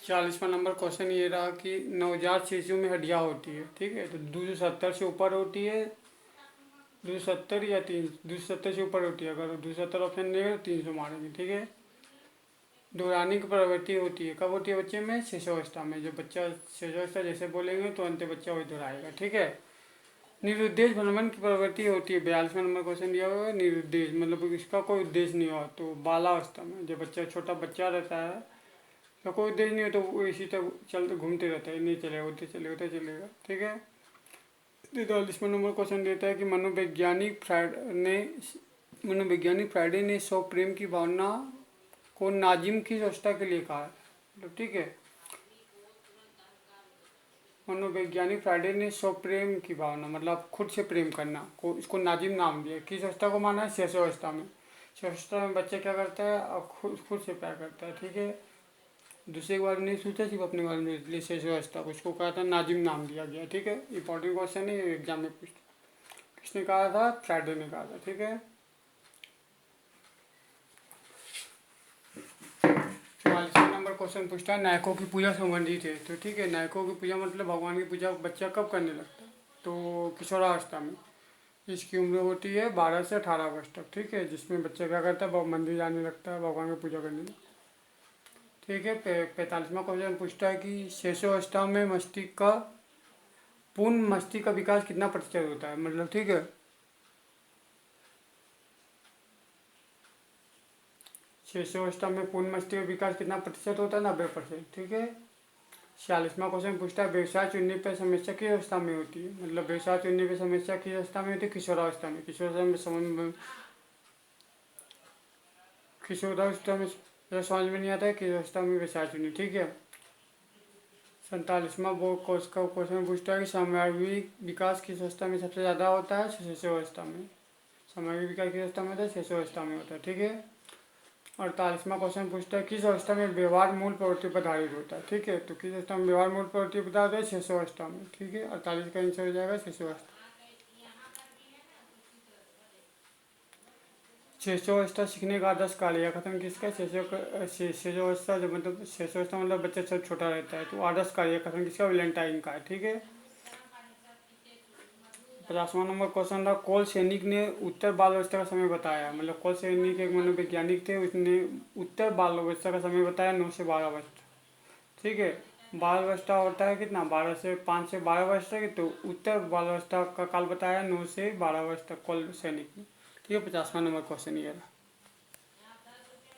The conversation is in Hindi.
40वां नंबर क्वेश्चन ये रहा कि नवजात शिशु में हड्डियाँ होती है, ठीक है, तो 270 से ऊपर होती है, 270 या 270 से ऊपर होती है। अगर 270 ऑप्शन नहीं है तो 300 मारेंगे, ठीक है। दोहराने की प्रवृत्ति होती है, कब होती है बच्चे में? शिशुअवस्था में। जो बच्चा शिशुअवस्था जैसे बोलेंगे तो अंत बच्चा वही दोहराएगा, ठीक है। निरुद्देश भ्रमण की प्रवृत्ति होती है, 42वां नंबर क्वेश्चन दिया हुआ है। निरुद्देश मतलब इसका कोई उद्देश्य नहीं हो, तो बालावस्था में जब बच्चा छोटा बच्चा रहता है तो कोई उद्देश्य नहीं हो, तो वो इसी तक चलते घूमते रहता है, नहीं चलेगा उतने चलेगा, ठीक है। 43वां नंबर क्वेश्चन देता है कि मनोवैज्ञानिक फ्राइडे ने स्व प्रेम की भावना को नाजिम की व्यवस्था के लिए कहा है, मतलब ठीक है। मनोवैज्ञानिक फ्राइडे ने स्व प्रेम की भावना मतलब खुद से प्रेम करना को इसको नाजिम नाम दिया। किस अवस्था को माना है? शेष अवस्था में। शेष अवस्था में बच्चा क्या करता है? और खुद से प्यार करता है, ठीक है। दूसरे के बारे में नहीं सोचा, सिर्फ अपने बारे में, इसलिए शेष अवस्था को इसको कहा था नाजिम नाम दिया गया, ठीक है। इंपॉर्टेंट क्वेश्चन है, एग्जाम में पूछता। किसने कहा था? फ्राइडे ने कहा था, ठीक है। 44वां नंबर क्वेश्चन पूछता है नायकों की पूजा संबंधित है, तो ठीक है। नायकों की पूजा मतलब भगवान की पूजा बच्चा कब करने लगता है? तो किशोरावस्था में। इसकी उम्र होती है 12 से 18 वर्ष तक, ठीक है, जिसमें बच्चा क्या करता है? मंदिर जाने लगता है, भगवान की पूजा करने लगता है, ठीक है। 45वां क्वेश्चन पूछता है कि शेषावस्था में पूर्ण मस्तिष्क का विकास कितना प्रतिशत होता है, मतलब ठीक है। शेषावस्था में पूर्ण मस्तिष्क का विकास कितना प्रतिशत होता है? 90%, ठीक है। 46वां क्वेश्चन पूछता है व्यवसाय चुनने पर समस्या किस अवस्था में होती है, मतलब व्यवसाय चुनने पर समस्या किस अवस्था में होती है? किशोरावस्था में। किशोरावस्था में समझ में नहीं आता है किस अवस्था में व्यवसाय चुनी, ठीक है। 47वां वो क्वेश्चन पूछता है कि सामूहिक विकास किस अवस्था में सबसे ज़्यादा होता है? शिशुअवस्था में। सामूहिक विकास किस अवस्था में होता है? शिशुअवस्था में होता है, ठीक है। 48वां क्वेश्चन पूछता है किस अवस्था में व्यवहार मूल प्रवृत्ति पर आधारित होता है, ठीक है। तो किस अवस्था में व्यवहार मूल प्रवृत्ति पर आधारित है? शिशुअवस्था में, ठीक है। 48 का आंसर हो जाएगा शिशुअवस्था। शिशुअवस्था सीखने का आदर्श काल या खत्म किसका? शिशुअवस्था जो मतलब शिशुअवस्था मतलब बच्चा सब छोटा रहता है, तो आदर्श काल या खत्म किसका? वेलेंटाइन का है, ठीक है। 50वां नंबर क्वेश्चन था कोल सैनिक ने उत्तर बाल अवस्था का समय बताया, मतलब कोल सैनिक एक मनोवैज्ञानिक थे, उसने उत्तर बाल अवस्था का समय बताया 9 से 12 वर्ष, ठीक है। बाल अवस्था होता है कितना? 5 से 12 वर्ष तक, तो उत्तर बाल अवस्था का काल बताया 9 से 12 वर्ष तक कोल सैनिक ने, ठीक है। 50वां नंबर क्वेश्चन ये रहा।